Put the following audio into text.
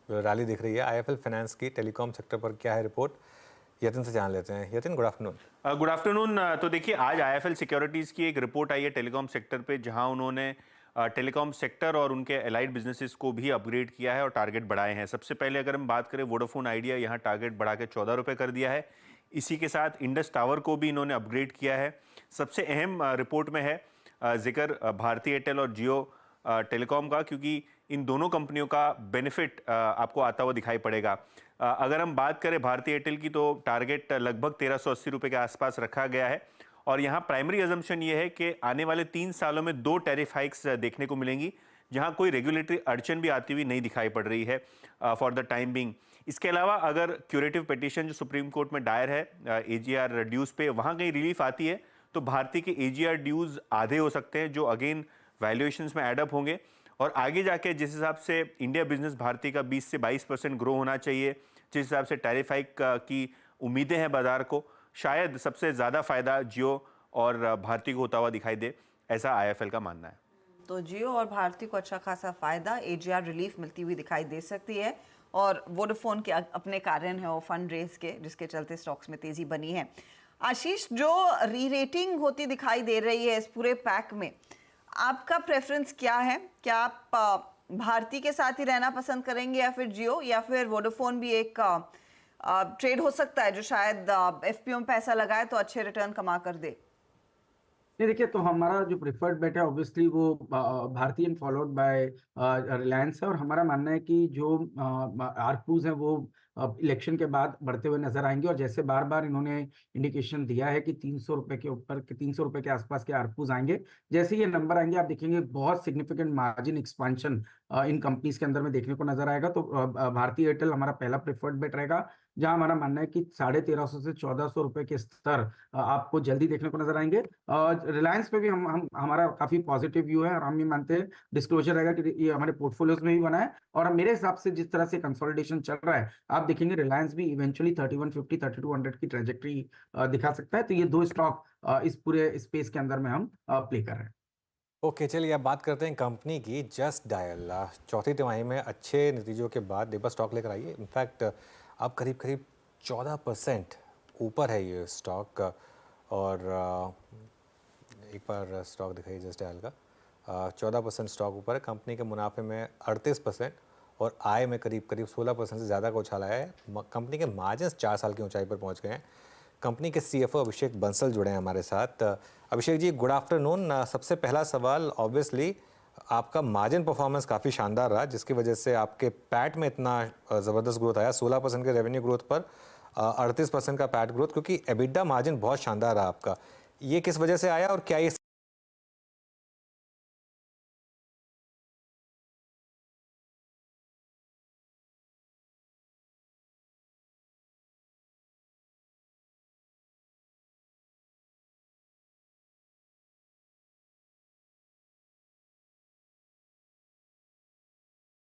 Rally दिख रही है। आईएफएल फाइनेंस की टेलीकॉम सेक्टर पर क्या है रिपोर्ट, यतिन से जान लेते हैं। Yatin, good afternoon. Good afternoon. तो देखिए, आज आईएफएल सिक्योरिटीज़ की एक रिपोर्ट आई है टेलीकॉम सेक्टर पे, जहां उन्होंने टेलीकॉम सेक्टर और उनके एलाइड बिजनेसेस को भी अपग्रेड किया है और टारगेट बढ़ाए हैं। सबसे पहले अगर हम बात करें, वोडाफोन आइडिया यहां टारगेट बढ़ा के 14 रुपये कर दिया है। इसी के साथ इंडस टावर को भी इन्होंने अपग्रेड किया है। सबसे अहम रिपोर्ट में है जिक्र भारती एयरटेल और जियो टेलीकॉम का, क्योंकि इन दोनों कंपनियों का बेनिफिट आपको आता हुआ दिखाई पड़ेगा। अगर हम बात करें भारती एयरटेल की, तो टारगेट लगभग 1380 रुपये के आसपास रखा गया है और यहाँ प्राइमरी अजम्पशन ये है कि आने वाले 3 सालों में 2 टैरिफ हाइक्स देखने को मिलेंगी, जहाँ कोई रेगुलेटरी अड़चन भी आती हुई नहीं दिखाई पड़ रही है फॉर द टाइम बिंग। इसके अलावा अगर क्यूरेटिव पिटीशन जो सुप्रीम कोर्ट में दायर है एजीआर ड्यूज पे, वहाँ कहीं रिलीफ आती है तो भारती के एजीआर ड्यूज आधे हो सकते हैं, जो अगेन वैल्यूएशंस में एडअप होंगे। और आगे जाके जिस हिसाब से इंडिया बिजनेस भारती का 20 से 22% ग्रो होना चाहिए, जिस हिसाब से टैरिफ हाइक की उम्मीदें हैं बाजार को, शायद सबसे ज़्यादा फायदा जियो और भारती को होता हुआ दिखाई दे, ऐसा आईएफएल का मानना है। तो जियो और भारती को अच्छा खासा फायदा, एजीआर रिलीफ मिलती हुई दिखाई दे सकती है और वोडाफोन के अपने कारण है वो फंड रेस के, जिसके चलते स्टॉक्स में तेजी बनी है। आशीष, जो री रेटिंग होती दिखाई दे रही है इस पूरे पैक में, आपका प्रेफरेंस क्या है? क्या आप भारती के साथ ही रहना पसंद करेंगे या फिर जियो, या फिर वोडाफोन भी एक ट्रेड हो सकता है जो शायद एफपीओ में पैसा लगाए तो अच्छे रिटर्न कमा कर दे? नहीं, देखिए, तो हमारा जो प्रिफर्ड बेट है ऑब्वियसली वो Bharti and followed by Reliance है। और हमारा मानना है कि जो आरपूज हैं वो इलेक्शन के बाद बढ़ते हुए नजर आएंगे। और जैसे बार बार इन्होंने इंडिकेशन दिया है कि 300 रुपए के ऊपर, 300 रुपए के आसपास के आरपूज आएंगे, जैसे ये नंबर आएंगे आप देखेंगे बहुत significant margin expansion in companies के अंदर में देखने को नजर आएगा। तो भारती एयरटेल हमारा पहला प्रिफर्ड बेट रहेगा, जहां हमारा मानना है कि 1350 से 1400 रुपए के स्तर आपको जल्दी देखने को नजर आएंगे। रिलायंस पे भी हमारा काफी पॉजिटिव व्यू है और हम ये मानते हैं, डिस्क्लोजर रहेगा कि ये हमारे पोर्टफोलियोज में भी बना है। और मेरे हिसाब से जिस तरह से कंसोलिडेशन चल रहा है, आप देखेंगे रिलायंस भी इवेंचुअली 3150 3200 की ट्रेजेक्ट्री दिखा सकता है। तो ये दो स्टॉक इस पूरे स्पेस के अंदर में हम प्ले कर रहे हैं। ओके, चलिए अब बात करते हैं कंपनी की। जस्ट डायल चौथी तिमाही में अच्छे नतीजों के बाद एक बार स्टॉक लेकर आइए। इनफैक्ट अब करीब करीब 14% ऊपर है ये स्टॉक। और एक बार स्टॉक दिखाइए जस्ट डायल का। 14% स्टॉक ऊपर है। कंपनी के मुनाफे में 38% और आय में करीब करीब 16% से ज़्यादा का उछाल आया है। कंपनी के मार्जिन 4 साल की ऊंचाई पर पहुंच गए हैं। कंपनी के सीएफओ अभिषेक बंसल जुड़े हैं हमारे साथ। Abhishek ji, good afternoon. सबसे पहला सवाल, ऑब्वियसली आपका मार्जिन परफॉर्मेंस काफ़ी शानदार रहा, जिसकी वजह से आपके पैट में इतना ज़बरदस्त ग्रोथ आया। 16% के रेवेन्यू ग्रोथ पर 38% का पैट ग्रोथ, क्योंकि एबिटा मार्जिन बहुत शानदार रहा आपका। ये किस वजह से आया और क्या ये